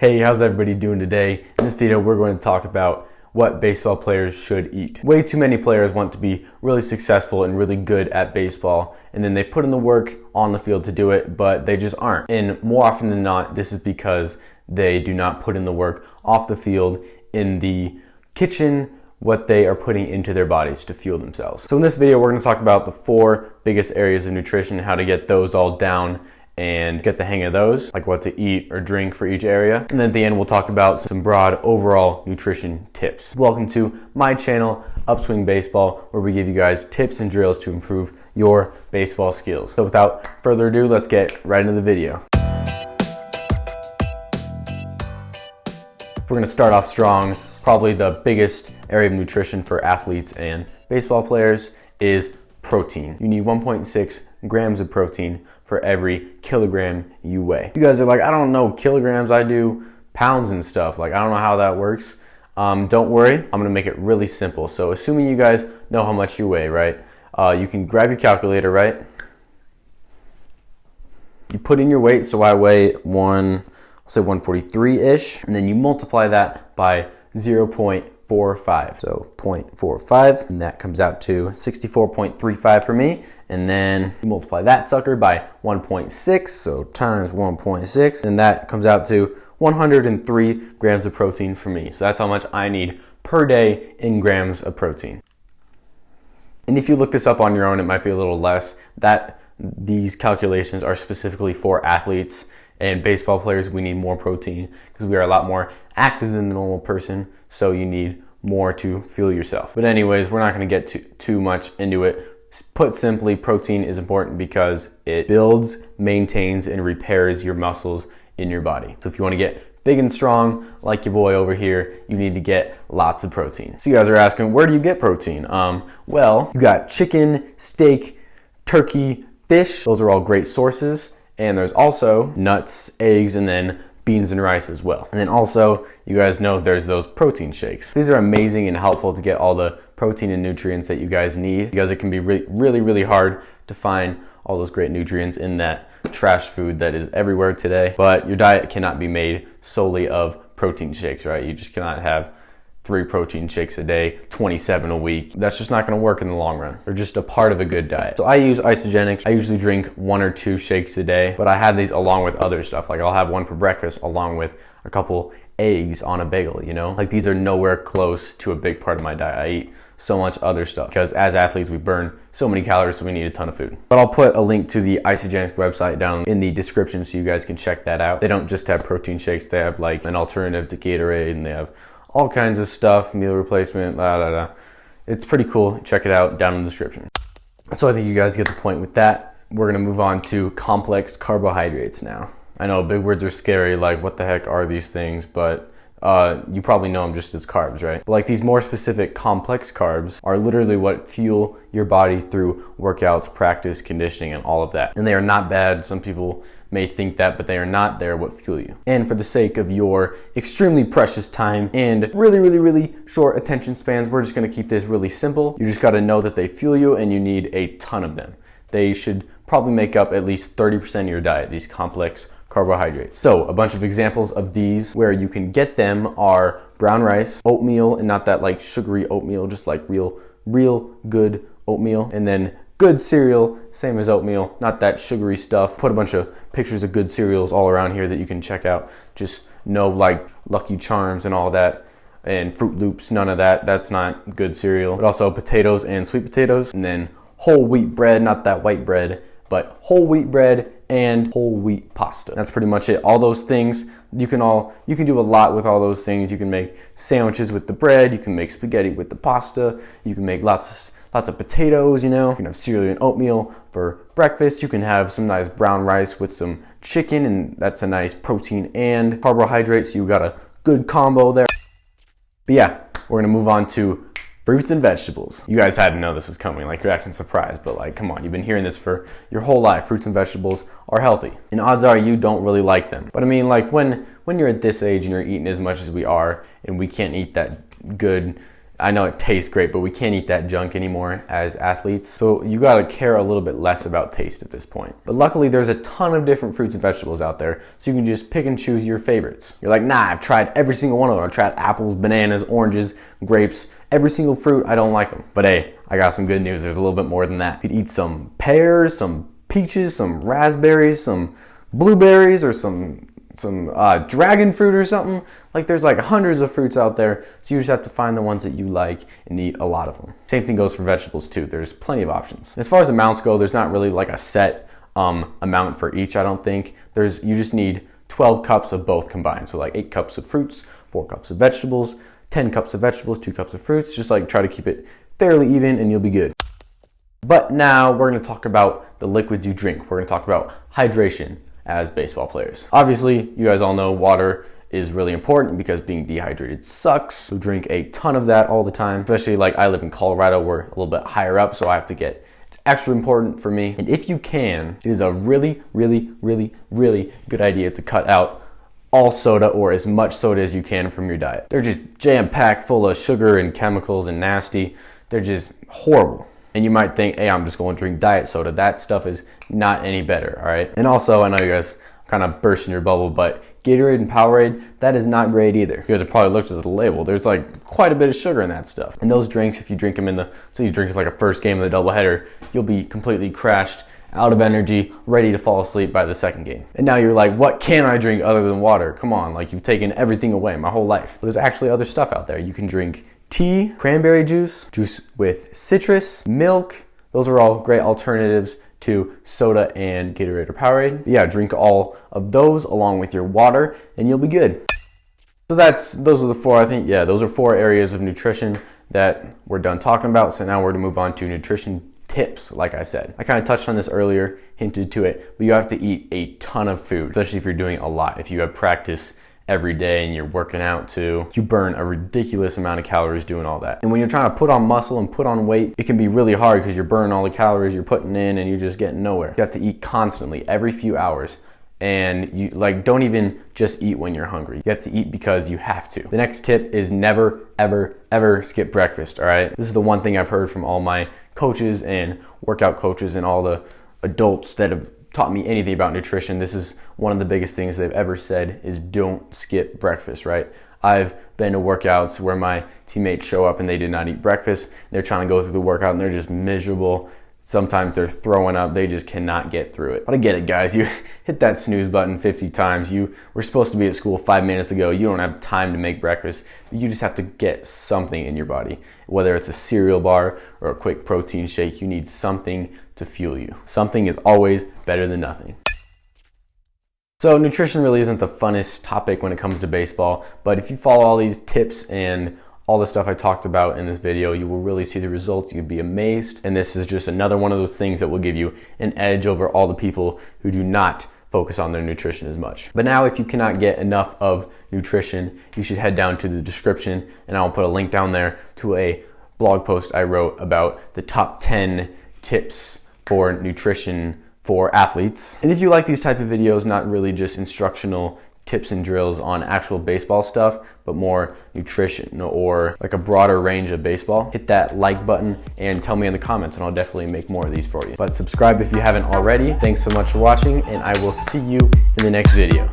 Hey, how's everybody doing today? In this video, we're going to talk about what baseball players should eat. Way too many players want to be really successful and really good at baseball, and then they put in the work on the field to do it, but they just aren't. And more often than not, this is because they do not put in the work off the field in the kitchen, what they are putting into their bodies to fuel themselves. So in this video, we're going to talk about the 4 biggest areas of nutrition and how to get those all down and get the hang of those, like what to eat or drink for each area. And then at the end, we'll talk about some broad overall nutrition tips. Welcome to my channel, Upswing Baseball, where we give you guys tips and drills to improve your baseball skills. So without further ado, let's get right into the video. We're gonna start off strong. Probably the biggest area of nutrition for athletes and baseball players is protein. You need 1.6 grams of protein for every kilogram you weigh. You guys are like, I don't know kilograms, I do pounds and stuff. Like, I don't know how that works. Don't worry, I'm gonna make it really simple. So assuming you guys know how much you weigh, right? You can grab your calculator, right? You put in your weight, so I weigh 143-ish, and then you multiply that by 0.45. So 0.45, and that comes out to 64.35 for me. And then you multiply that sucker by 1.6, so times 1.6, and that comes out to 103 grams of protein for me. So that's how much I need per day in grams of protein. And if you look this up on your own, it might be a little less. These calculations are specifically for athletes and baseball players. We need more protein because we are a lot more active than the normal person, so you need more to fuel yourself. But anyways, we're not going to get too much into it. Put simply, protein is important because it builds, maintains, and repairs your muscles in your body. So if you want to get big and strong like your boy over here, you need to get lots of protein. So you guys are asking, where do you get protein? Well, you got chicken, steak, turkey, fish. Those are all great sources. And there's also nuts, eggs, and then beans and rice as well. And then also, you guys know there's those protein shakes. These are amazing and helpful to get all the protein and nutrients that you guys need, because it can be really hard to find all those great nutrients in that trash food that is everywhere today. But your diet cannot be made solely of protein shakes, right? You just cannot have 3 protein shakes a day, 27 a week. That's just not gonna work in the long run. They're just a part of a good diet. So I use isogenics. I usually drink 1 or 2 shakes a day, but I have these along with other stuff. Like I'll have one for breakfast along with a couple eggs on a bagel, you know? Like these are nowhere close to a big part of my diet. I eat so much other stuff because as athletes, we burn so many calories, so we need a ton of food. But I'll put a link to the Isogenics website down in the description so you guys can check that out. They don't just have protein shakes. They have like an alternative to Gatorade, and they have all kinds of stuff, meal replacement, It's pretty cool. Check it out down in the description. So I think you guys get the point with that. We're gonna move on to complex carbohydrates now. I know big words are scary, like what the heck are these things, but you probably know them just as carbs, right? But like these more specific complex carbs are literally what fuel your body through workouts, practice, conditioning, and all of that. And they are not bad. Some people may think that, but they are not. They're what fuel you. And for the sake of your extremely precious time and really short attention spans, we're just gonna keep this really simple. You just gotta know that they fuel you and you need a ton of them. They should probably make up at least 30% of your diet, these complex carbohydrates. So a bunch of examples of these where you can get them are brown rice, oatmeal, and not that like sugary oatmeal, just like real good oatmeal. And then good cereal, same as oatmeal, not that sugary stuff. Put a bunch of pictures of good cereals all around here that you can check out. Just no like Lucky Charms and all that, and Fruit Loops, none of that. That's not good cereal. But also potatoes and sweet potatoes, and then whole wheat bread, not that white bread, but whole wheat bread and whole wheat pasta. That's pretty much it. All those things, you can do a lot with all those things. You can make sandwiches with the bread, you can make spaghetti with the pasta, you can make lots of potatoes, you know. You can have cereal and oatmeal for breakfast. You can have some nice brown rice with some chicken, and that's a nice protein and carbohydrates. So you got a good combo there. But yeah, we're gonna move on to fruits and vegetables. You guys had to know this was coming, like you're acting surprised, but like, come on, you've been hearing this for your whole life. Fruits and vegetables are healthy. And odds are you don't really like them. But I mean, like when you're at this age and you're eating as much as we are, and we can't eat that good I know it tastes great, but we can't eat that junk anymore as athletes. So you gotta care a little bit less about taste at this point. But luckily there's a ton of different fruits and vegetables out there, so you can just pick and choose your favorites. You're like, nah, I've tried every single one of them. I've tried apples, bananas, oranges, grapes, every single fruit, I don't like them. But hey, I got some good news. There's a little bit more than that. You could eat some pears, some peaches, some raspberries, some blueberries, or some dragon fruit or something. Like, there's like hundreds of fruits out there, so you just have to find the ones that you like and eat a lot of them. Same thing goes for vegetables too. There's plenty of options. As far as amounts go, there's not really like a set amount for each, I don't think. You just need 12 cups of both combined. So like 8 cups of fruits, 4 cups of vegetables, 10 cups of vegetables, 2 cups of fruits. Just like try to keep it fairly even and you'll be good. But now we're gonna talk about the liquids you drink. We're gonna talk about hydration as baseball players. Obviously, you guys all know water is really important because being dehydrated sucks. So drink a ton of that all the time, especially like I live in Colorado, we're a little bit higher up, so I have to it's extra important for me. And if you can, it is a really, really, really, really good idea to cut out all soda or as much soda as you can from your diet. They're just jam-packed full of sugar and chemicals and nasty. They're just horrible. And you might think, hey, I'm just going to drink diet soda. That stuff is not any better, all right? And also, I know you guys kind of bursting your bubble, but Gatorade and Powerade, that is not great either. You guys have probably looked at the label. There's like quite a bit of sugar in that stuff. And those drinks, if you drink them so you drink like a first game of the doubleheader, you'll be completely crashed, out of energy, ready to fall asleep by the second game. And now you're like, what can I drink other than water? Come on, like you've taken everything away, my whole life. But there's actually other stuff out there. You can drink tea, cranberry juice, juice with citrus, milk. Those are all great alternatives to soda and Gatorade or Powerade. Yeah, drink all of those along with your water and you'll be good. So those are the four, I think, yeah, those are 4 areas of nutrition that we're done talking about. So now we're gonna move on to nutrition tips, like I said. I kind of touched on this earlier, hinted to it, but you have to eat a ton of food, especially if you're doing a lot. If you have practice every day and you're working out too, you burn a ridiculous amount of calories doing all that. And when you're trying to put on muscle and put on weight, it can be really hard because you're burning all the calories you're putting in and you're just getting nowhere. You have to eat constantly, every few hours. And you don't even just eat when you're hungry. You have to eat because you have to. The next tip is never, ever, ever skip breakfast, all right? This is the one thing I've heard from all my coaches and workout coaches and all the adults that have taught me anything about nutrition. This is one of the biggest things they've ever said is don't skip breakfast, right? I've been to workouts where my teammates show up and they did not eat breakfast. They're trying to go through the workout and they're just miserable. Sometimes they're throwing up. They just cannot get through it. But I get it, guys. You hit that snooze button 50 times. You were supposed to be at school 5 minutes ago. You don't have time to make breakfast. You just have to get something in your body. Whether it's a cereal bar or a quick protein shake, you need something to fuel you. Something is always better than nothing. So nutrition really isn't the funnest topic when it comes to baseball, but if you follow all these tips and all the stuff I talked about in this video, you will really see the results. You'll be amazed. And this is just another one of those things that will give you an edge over all the people who do not focus on their nutrition as much. But now if you cannot get enough of nutrition, you should head down to the description and I'll put a link down there to a blog post I wrote about the top 10 tips for nutrition for athletes. And if you like these type of videos, not really just instructional tips and drills on actual baseball stuff, but more nutrition or like a broader range of baseball, hit that like button and tell me in the comments and I'll definitely make more of these for you. But subscribe if you haven't already. Thanks so much for watching and I will see you in the next video.